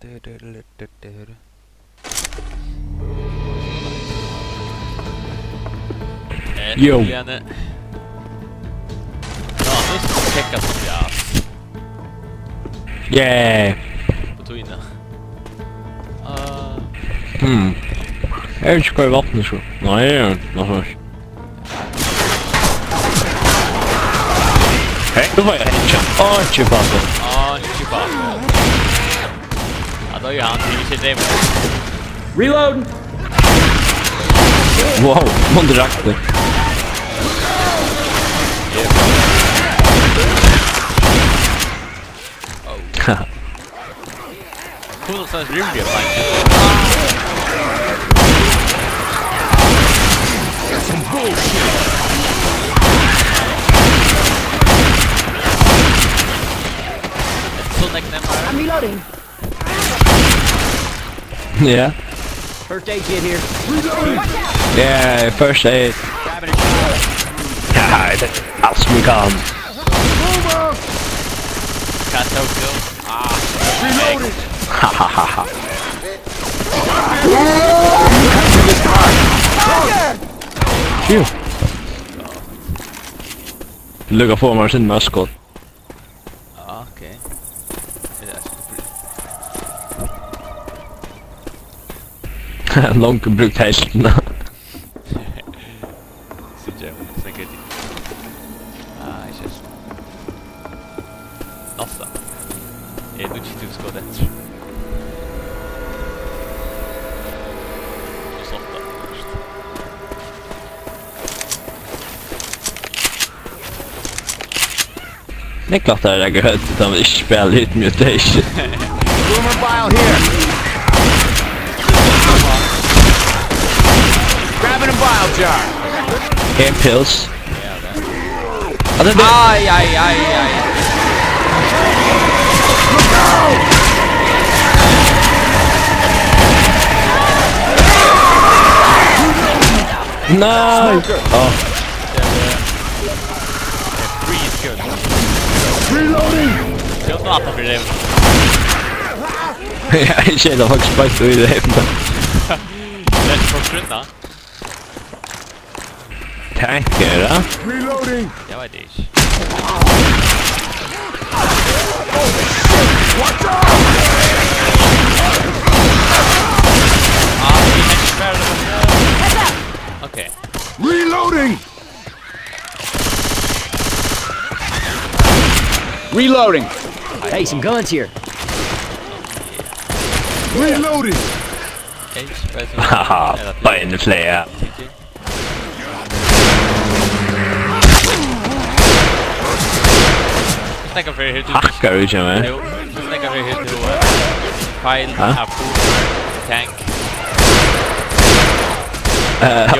Yo. Ja, nu ska vi checka som vi har Yeah. på Twina. Jag vet inte vad vattnet så. Nej, jag vet inte. Hej, då var jag headshot. Åh, Chewbacca. Chewbacca. Ja, då är ju han i sig det. Reload! Wow, man drack det. Kom någonstans rymd fan. I'm reloading. Yeah. First aid kit here. Yeah, first aid. Grabbing a shot. Ja, det alls vi kan. Cat Tokyo. Reloading! Hahaha. Phew. Lugga på mig sin maskot. Ja, okej. Det där ska bli. Långt brukt hästarna. Sitter jag och snackar lite. Just. Nossa. Nu ci tu skodet. Och softa först. Det är klart att jag har hört att de vill spela lite mutation. Boomer bile here. Grabbing a bile jar. Air pills. Ja, det. Ja, det är Aj, aj, aj, aj. Nej! Ja. Freeze gun. Reloading! Jag tar för det. Jag känner faktiskt bara inte hur det händer. Lätt försvinna. Tackar då. Reloading! Jag vet inte. Okej. Reloading! Reloading! Hey, some guns here. Reloading! Haha, bara ännu fler. Snackar för hur du Hackar du känner mig? Jo, snackar för hur du file Ja? apple tank.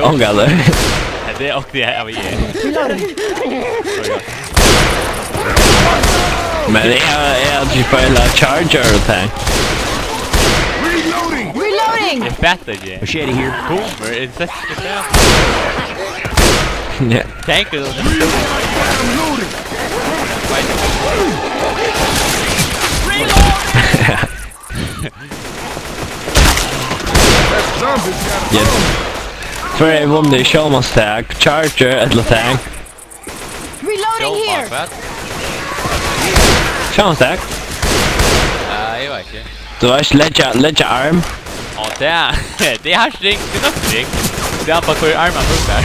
Ångaller. Det och det är vi. Men det är typ hela charger och tank. Reloading! Reloading! Det är bättre ju. Machete here. Boomer, är det så? Ja. Tank är Yes. För jag vann det Showman stack, charger eller tank. Reloading here! Showman stack. Nej, jag vet inte. Du har lägga arm. Ja, det här string, det är något string. Det är bara hur armarna funkar.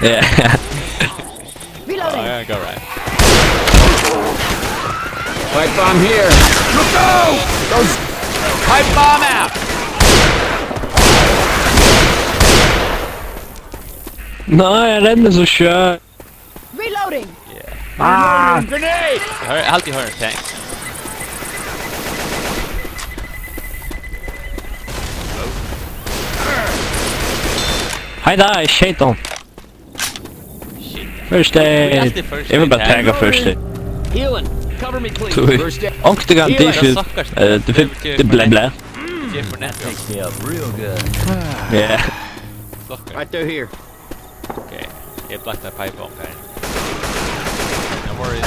Ja. Reloading! Ja, go right. Pipe bomb here. Look out! Those Pipe bomb out! Nej, jag räddade så kör. Reloading! grenade! Jag har alltid hört en tank. Hej där, shaitan. Shit. First aid. Jag vill bara tagga first aid. Healing. Cover me, please. Tui. First aid. Octagon defib. Det blä blä. Det är för nätt. Takes me up real good. Yeah. Socker. Right through here. Okej. Jag blackar pipe bomb här. No worries.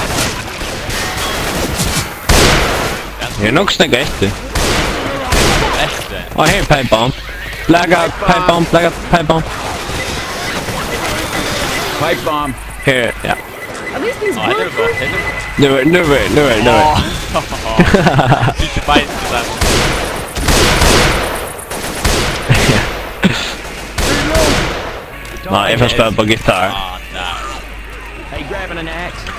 Jag är nog snägga efter. Efter. Oh, here, pipe bomb. Flag out, pipe bomb, flag out, pipe bomb. Pipe bomb. Here, yeah. At least these Ja, det är bra. bulletproof. Det är bra. Nu är det. Lite bajs där. Nej, jag får spela på gitarr. Ah, nej. Hey, grabbing an axe.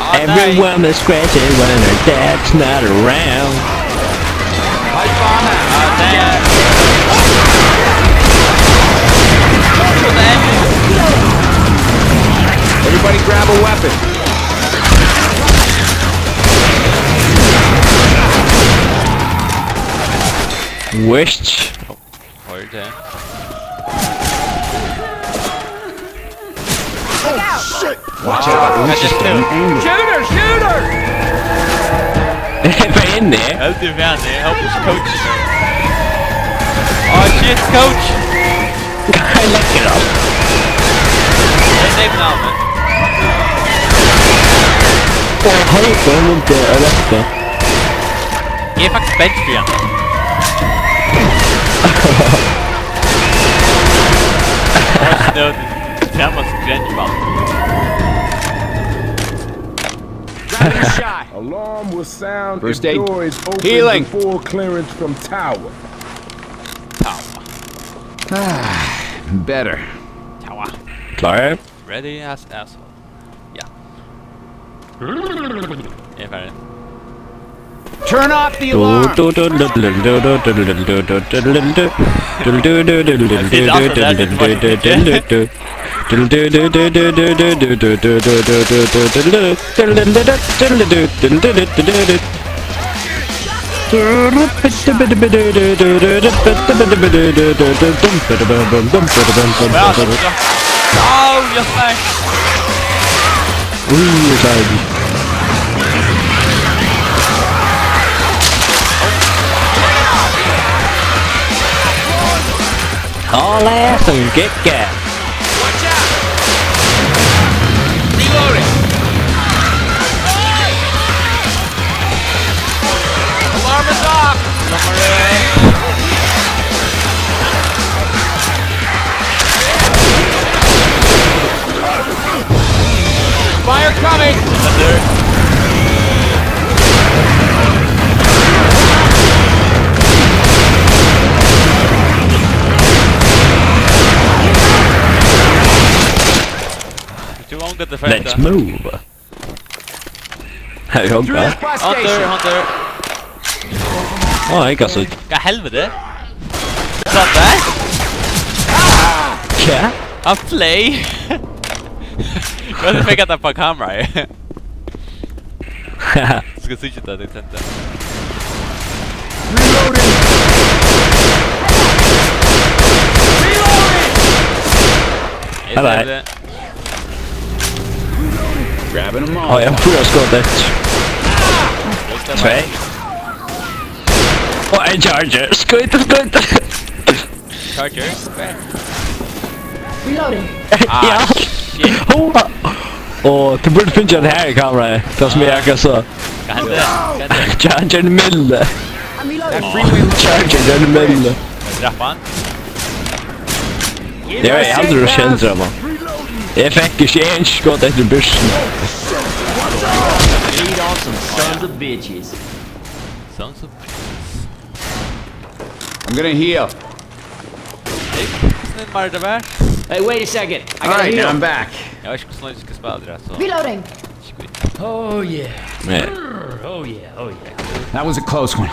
Ah, nej. Everyone is scratching when her dad's not around. Pipe bomb out. Ah, nej. Everybody grab a weapon. Wish. Oj, det. Watch out. Kanske slut. Shooter! Shooter! Vad är det? Jag är lite vän. Jag hoppas coach. Ah, shit, coach. Jag läcker dem. Det är namnet. Åh, har du inte rätt? Jag är faktiskt bench igen. Oj, det var skräckband. Grabbing a shot. Alarm will sound First if aid. door is open Healing. before clearance from tower. Better. Taua. Klar? Ready as asshole. Ja. Jag är färdig. Turn off the alarm. Åh, jag smäck! All ass and get gas. Watch out. Reloading. Alarm is off. Fire coming. Too long att det Let's move. Här är Through Hogga. this bus station. Hunter. Ja, jag kan så. Vad helvete? Sånt där? Ja. Han play. Jag fick att ta på kamera. Ska switcha det inte. Hallå. Grabbing them all. Ja, jag tror jag skottet. Två. Och en charger. Skojta. Charger. Reloading. Ja. Shit. Och det borde finnas en här i kameran. Det som jag så. Kan hända? Charger mille. I'm reloading. Charger den mille. Trappan. Jag är aldrig känd drömma. Jag fick ju en skott efter bussen. Feed on some sons of bitches. Sons of... I'm gonna heal. Snäll Mardavär. Hey, wait a second. I All gotta right, now heal. I'm back. Jag ska snart ska spela det så. Reloading. Oh yeah. Nej. Oh yeah. Oh yeah. That was a close one.